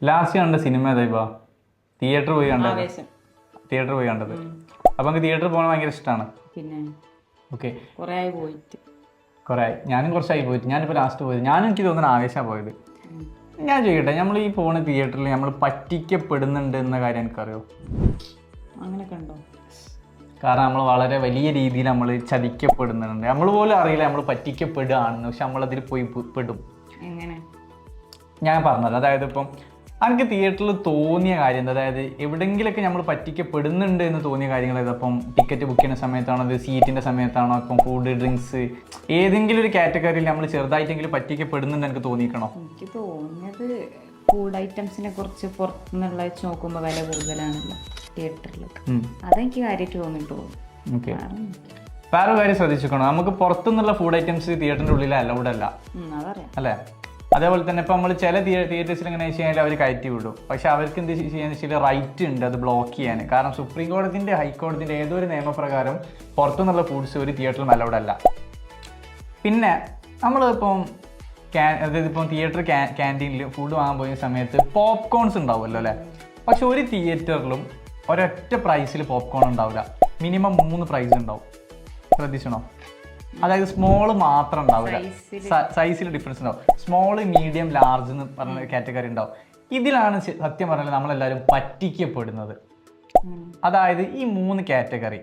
Last കണ്ട cinema ഏതാ? Theatre പോയി കണ്ടത്? ആവേശം. തിയേറ്റർ പോയി കണ്ടത്. അപ്പൊ നമുക്ക് തിയേറ്ററിൽ പോകാൻ ഭയങ്കര ഇഷ്ടമാണ്. പിന്നെ ഓക്കെ, കുറേ ആയി പോയിട്ട്. കുറേ ആയി. ഞാനും കുറച്ചായി പോയിട്ട്. ഞാനിപ്പോൾ ലാസ്റ്റ് പോയത്, എനിക്ക് തോന്നുന്ന ആവേശമാണ് പോയത്. ഞാൻ ചോദിക്കട്ടെ, നമ്മൾ ഈ പോണ തിയേറ്ററിൽ നമ്മൾ പറ്റിക്കപ്പെടുന്നുണ്ട് എന്ന കാര്യം എനിക്കറിയോ? അങ്ങനെയൊക്കെ ഉണ്ടോ? കാരണം നമ്മൾ വളരെ വലിയ രീതിയിൽ നമ്മൾ ചതിക്കപ്പെടുന്നുണ്ട്. നമ്മൾ പോലും അറിയില്ല നമ്മൾ പറ്റിക്കപ്പെടുകയാണെന്ന്. പക്ഷെ നമ്മളതിൽ പോയി പെടും. എങ്ങനെ? ഞാൻ പറഞ്ഞത്, അതായത് ഇപ്പം എനിക്ക് തിയേറ്ററിൽ തോന്നിയ കാര്യം എന്താ, അതായത് എവിടെയെങ്കിലൊക്കെ നമ്മൾ പറ്റിക്കപ്പെടുന്നുണ്ട് എന്ന് തോന്നിയ കാര്യങ്ങൾ ഏതാ? അപ്പം ടിക്കറ്റ് ബുക്ക് ചെയ്യുന്ന സമയത്താണോ, അത് സീറ്റിൻ്റെ സമയത്താണോ, ഇപ്പം ഫുഡ് ഡ്രിങ്ക്സ് ഏതെങ്കിലും ഒരു കാറ്റഗറിയിൽ നമ്മൾ ചെറുതായിട്ടെങ്കിലും പറ്റിക്കപ്പെടുന്നുണ്ട് എനിക്ക് തോന്നിക്കണോ? എനിക്ക് തോന്നിയത് ഫുഡ് ഐറ്റംസിനെ കുറിച്ച് പുറത്തുനിന്നുള്ള വെച്ച് നോക്കുമ്പോൾ വില കൂടുതലാണല്ലോ തിയേറ്ററിലൊക്കെ. അതെനിക്ക് കാര്യമായിട്ട് തോന്നിയിട്ടുള്ളൂ. ഓക്കെ, വേറെ കാര്യം ശ്രദ്ധിച്ചിരിക്കണം, നമുക്ക് പുറത്തുനിന്നുള്ള ഫുഡ് ഐറ്റംസ് തിയേറ്ററിൻ്റെ ഉള്ളിൽ അലൗഡ് അല്ല, അതറിയാം അല്ലേ? അതേപോലെ തന്നെ ഇപ്പം നമ്മൾ ചില തിയേറ്റേഴ്സിൽ എങ്ങനെ വെച്ച് കഴിഞ്ഞാൽ അവർ കയറ്റി വിടും. പക്ഷെ അവർക്ക് എന്ത് ചെയ്യാന്ന് വെച്ചാൽ റൈറ്റ് ഉണ്ട് അത് ബ്ലോക്ക് ചെയ്യാൻ. കാരണം സുപ്രീം കോടതിൻ്റെ ഹൈക്കോടതിൻ്റെ ഏതോ ഒരു നിയമപ്രകാരം പുറത്തുനിന്നുള്ള ഫുഡ്സ് ഒരു തിയേറ്ററിലും അലൗഡ് അല്ല. പിന്നെ നമ്മളിപ്പം അതായത് ഇപ്പം തിയേറ്റർ ക്യാൻറ്റീനിൽ ഫുഡ് വാങ്ങാൻ പോയ സമയത്ത് പോപ്കോൺസ് ഉണ്ടാവുമല്ലോ, അല്ലേ? പക്ഷെ ഒരു തിയേറ്ററിലും ഒരൊറ്റ പ്രൈസിൽ പോപ്കോൺ ഉണ്ടാവില്ല, മിനിമം 3 പ്രൈസ് ഉണ്ടാവും. ശ്രദ്ധിച്ചണോ? അതായത് സ്മോള് മാത്രം ഉണ്ടാവില്ല, സൈസിൽ ഡിഫറൻസ് ഉണ്ടാവും. സ്മോള്, മീഡിയം, ലാർജ് എന്ന് പറഞ്ഞ കാറ്റഗറി ഉണ്ടാവും. ഇതിലാണ് സത്യം പറഞ്ഞാൽ നമ്മളെല്ലാവരും പറ്റിക്കപ്പെടുന്നത്. അതായത് ഈ 3 കാറ്റഗറി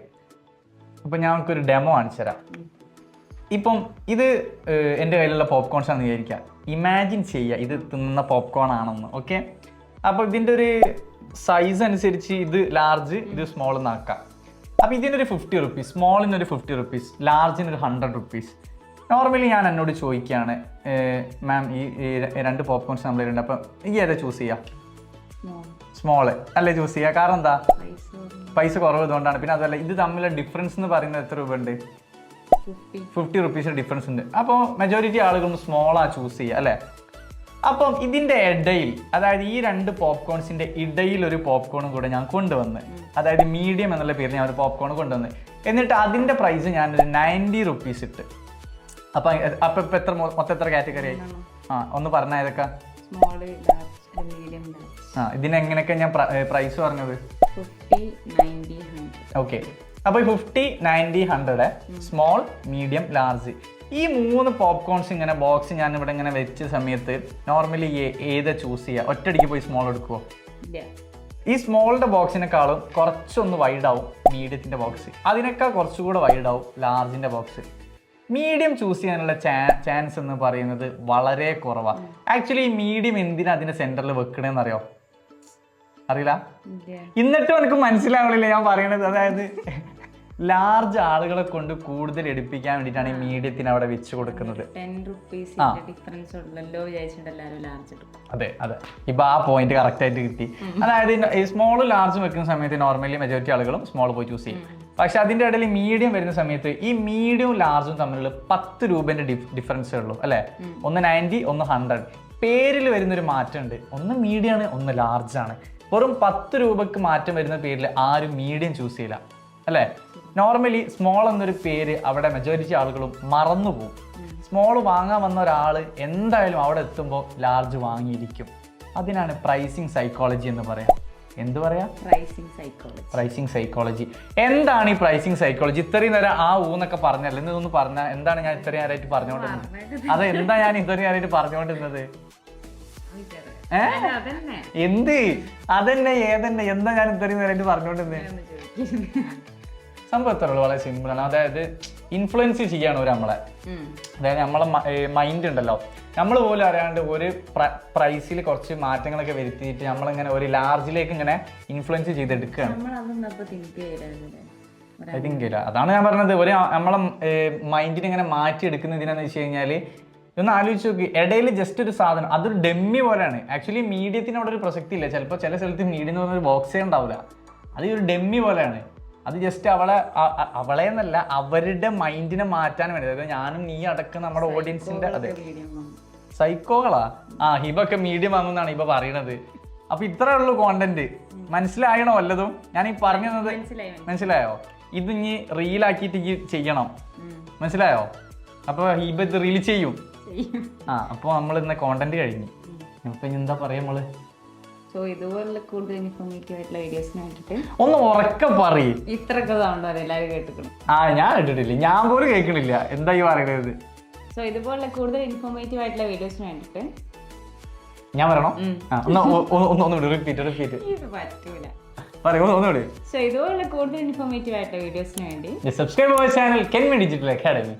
ഇപ്പം ഞങ്ങൾക്കൊരു ഡെമോ കാണിച്ചു തരാം. ഇപ്പം ഇത് എൻ്റെ കയ്യിലുള്ള പോപ്കോൺസ് ആണെന്ന് വിചാരിക്കുക. ഇമാജിൻ ചെയ്യുക ഇത് തിന്നുന്ന പോപ്കോൺ ആണെന്ന്. ഓക്കെ, അപ്പോൾ ഇതിൻ്റെ ഒരു സൈസ് അനുസരിച്ച് ഇത് ലാർജ്, ഇത് സ്മോൾ എന്നാക്കാം. അപ്പോൾ ഇതിനൊരു 50 റുപ്പീസ്, സ്മോളിനൊരു 50 റുപ്പീസ്, ലാർജിനൊരു 100 റുപ്പീസ്. നോർമലി ഞാൻ എന്നോട് ചോദിക്കുകയാണ്, മാം ഈ 2 പോപ്കോൺസ് നമ്മളുണ്ട്, അപ്പം ഈ ഏതാ ചൂസ് ചെയ്യുക? സ്മോള് അല്ലേ ചൂസ് ചെയ്യുക? കാരണം എന്താ? പൈസ കുറവ് ഇതുകൊണ്ടാണ്. പിന്നെ അതല്ല, ഇത് തമ്മിലുള്ള ഡിഫറൻസ് എന്ന് പറയുന്നത് എത്ര രൂപ ഉണ്ട്? 50 റുപ്പീസ് ഡിഫറൻസ് ഉണ്ട്. അപ്പോൾ മെജോറിറ്റി ആളുകളും സ്മോളാണ് ചൂസ് ചെയ്യുക, അല്ലേ? അപ്പം ഇതിൻ്റെ ഇടയിൽ, അതായത് ഈ 2 പോപ്കോൺസിൻ്റെ ഇടയിൽ ഒരു പോപ്കോണും കൂടെ ഞാൻ കൊണ്ടുവന്ന്, അതായത് മീഡിയം എന്നുള്ള പേരിൽ ഞാൻ ഒരു പോപ്കോൺ കൊണ്ടുവന്ന്, എന്നിട്ട് അതിൻ്റെ പ്രൈസ് ഞാനൊരു 90 റുപ്പീസ് ഇട്ട്. അപ്പം ഇപ്പം എത്ര മൊത്തം എത്ര കാറ്റഗറി ആയി? ഒന്ന് പറഞ്ഞാൽ ഏതൊക്കെ? ഇതിനെങ്ങനെയൊക്കെ ഞാൻ പ്രൈസ് പറഞ്ഞത്? ഓക്കെ, അപ്പോൾ 50, 90, 100 സ്മോൾ, മീഡിയം, ലാർജ്, ഈ 3 പോപ്കോൺസ് ഇങ്ങനെ ബോക്സ് ഞാൻ ഇവിടെ ഇങ്ങനെ വെച്ച സമയത്ത് നോർമലി ഏതാ ചൂസ് ചെയ്യുക? ഒറ്റയടിക്ക് പോയി സ്മോൾ എടുക്കുമോ? ഈ സ്മോളിൻ്റെ ബോക്സിനെക്കാളും കുറച്ചൊന്ന് വൈഡാവും മീഡിയത്തിൻ്റെ ബോക്സ്, അതിനേക്കാൾ കുറച്ചുകൂടെ വൈഡാവും ലാർജിൻ്റെ ബോക്സ്. മീഡിയം ചൂസ് ചെയ്യാനുള്ള ചാൻസ് എന്ന് പറയുന്നത് വളരെ കുറവാണ്. ആക്ച്വലി ഈ മീഡിയം എന്തിനാ അതിൻ്റെ സെൻറ്ററിൽ വെക്കണേന്ന് അറിയോ? അറിയില്ല? എന്നിട്ടും എനിക്ക് മനസ്സിലാവണില്ല ഞാൻ പറയണത്. അതായത് ലാർജ് ആളുകളെ കൊണ്ട് കൂടുതൽ എടുപ്പിക്കാൻ വേണ്ടിയിട്ടാണ് ഈ മീഡിയത്തിന് അവിടെ വെച്ച് കൊടുക്കുന്നത്. അതെ അതെ, ഇപ്പൊ ആ പോയിന്റ് കറക്റ്റ് ആയിട്ട് കിട്ടി. അതായത് സ്മോളും ലാർജും വെക്കുന്ന സമയത്ത് നോർമലി മെജോറിറ്റി ആളുകളും സ്മോൾ പോയി ചൂസ് ചെയ്യും. പക്ഷെ അതിന്റെ ഇടയിൽ മീഡിയം വരുന്ന സമയത്ത് ഈ മീഡിയവും ലാർജും തമ്മിലുള്ള 10 രൂപേന്റെ ഡിഫറൻസേ ഉള്ളൂ, അല്ലെ? ഒന്ന് 90, ഒന്ന് 100. പേരിൽ വരുന്നൊരു മാറ്റമുണ്ട്, ഒന്ന് മീഡിയം ആണ്, ഒന്ന് ലാർജ് ആണ്. വെറും 10 രൂപക്ക് മാറ്റം വരുന്ന പേരിൽ ആരും മീഡിയം ചൂസ് ചെയ്യില്ല, അല്ലേ? നോർമലി സ്മോൾ എന്നൊരു പേര് അവിടെ മെജോറിറ്റി ആളുകളും മറന്നുപോകും. സ്മോൾ വാങ്ങാൻ വന്ന ഒരാൾ എന്തായാലും അവിടെ എത്തുമ്പോൾ ലാർജ് വാങ്ങിയിരിക്കും. അതിനാണ് പ്രൈസിങ് സൈക്കോളജി എന്ന് പറയാം. എന്ത് പറയാ? Pricing psychology. എന്താണ് ഈ പ്രൈസിങ് സൈക്കോളജി? ഇത്രയും നേരം ആ ഊന്നൊക്കെ പറഞ്ഞല്ലോ, എന്നൊന്ന് പറഞ്ഞാൽ എന്താണ് ഞാൻ ഇത്രയും നേരമായിട്ട് പറഞ്ഞുകൊണ്ടിരുന്നത്? അത് എന്താ ഞാൻ ഇത്രയും നേരമായിട്ട് പറഞ്ഞുകൊണ്ടിരുന്നത്? എന്ത് അതന്നെ ഏതന്നെ എന്താ ഞാൻ ഇത്രയും നേരമായിട്ട് പറഞ്ഞുകൊണ്ടിരുന്നത്? സംഭവം എത്ര ഉള്ളു? വളരെ സിമ്പിളാണ്. അതായത് ഇൻഫ്ലുവൻസ് ചെയ്യാണ് ഒരു നമ്മളെ, അതായത് നമ്മളെ മൈൻഡ് ഉണ്ടല്ലോ, നമ്മൾ പോലും അറിയാണ്ട് ഒരു പ്രൈസിൽ കുറച്ച് മാറ്റങ്ങളൊക്കെ വരുത്തിയിട്ട് നമ്മളിങ്ങനെ ഒരു ലാർജിലേക്ക് ഇങ്ങനെ ഇൻഫ്ലുവൻസ് ചെയ്തെടുക്കുകയാണ്. തിങ്കില്ല, അതാണ് ഞാൻ പറഞ്ഞത്. ഒരു നമ്മളെ മൈൻഡിനെ ഇങ്ങനെ മാറ്റിയെടുക്കുന്ന ഇതിനാന്ന് വെച്ച് കഴിഞ്ഞാൽ ഒന്ന് ആലോചിച്ച് നോക്കി. ഇടയിൽ ജസ്റ്റ് ഒരു സാധനം, അതൊരു ഡെമ്മി പോലെയാണ്. ആക്ച്വലി മീഡിയത്തിന് അവിടെ ഒരു പ്രസക്തി ഇല്ല. ചിലപ്പോൾ ചില സ്ഥലത്ത് മീഡിയം എന്ന് പറഞ്ഞൊരു ബോക്സേ ഉണ്ടാവില്ല, അത് ഒരു ഡെമ്മി പോലെയാണ്. അത് ജസ്റ്റ് അവളെ എന്നല്ല, അവരുടെ മൈൻഡിനെ മാറ്റാൻ വേണ്ടി. അതായത് ഞാനും നീ അടക്കം നമ്മുടെ ഓഡിയൻസിന്റെ, അതെ സൈക്കോകളാ. ഹിബൊക്കെ മീഡിയം വാങ്ങുന്നതാണ് ഹിബ പറയണത്. അപ്പൊ ഇത്രേ ഉള്ളൂ കോണ്ടന്റ്. മനസ്സിലായണോ വല്ലതും ഞാൻ ഈ പറഞ്ഞു തന്നത്? മനസ്സിലായോ? ഇത് ഇനി റീലാക്കിയിട്ട് ചെയ്യണം, മനസ്സിലായോ? അപ്പൊ ഹിബ ഇത് റീൽ ചെയ്യും. അപ്പോൾ നമ്മൾ ഇന്ന് കോണ്ടന്റ് കഴിഞ്ഞു. ഇപ്പൊ ഇനി എന്താ പറയാ നമ്മള്? സോ ഇതുപോലുള്ള കൂടുതൽ ഇൻഫോർമേറ്റീവ് ആയിട്ടുള്ള വീഡിയോസിന് വേണ്ടിയിട്ട് ഒന്ന് ഉറക്കെ പറയും. ഇത്രയൊക്കെ സൗണ്ട് വരെ എല്ലാവരും കേട്ടിക്കണം. ഞാൻ കേട്ടിട്ടില്ല, ഞാൻ പോലും കേൾക്കണില്ല. എന്താ ഈ പറയുന്നത്? സോ ഇതുപോലുള്ള കൂടുതൽ ഇൻഫോർമേറ്റീവ് ആയിട്ടുള്ള വീഡിയോസിന് വേണ്ടിയിട്ട് ഞാൻ പറയണോ? ഒന്നുകൂടി റിപ്പീറ്റ്. ഇത് പറ്റൂല. പറയൂ ഒന്നുകൂടി. സോ ഇതുപോലുള്ള കൂടുതൽ ഇൻഫോർമേറ്റീവ് ആയിട്ടുള്ള വീഡിയോസിന് വേണ്ടി subscribe our channel Kenmi digital academy.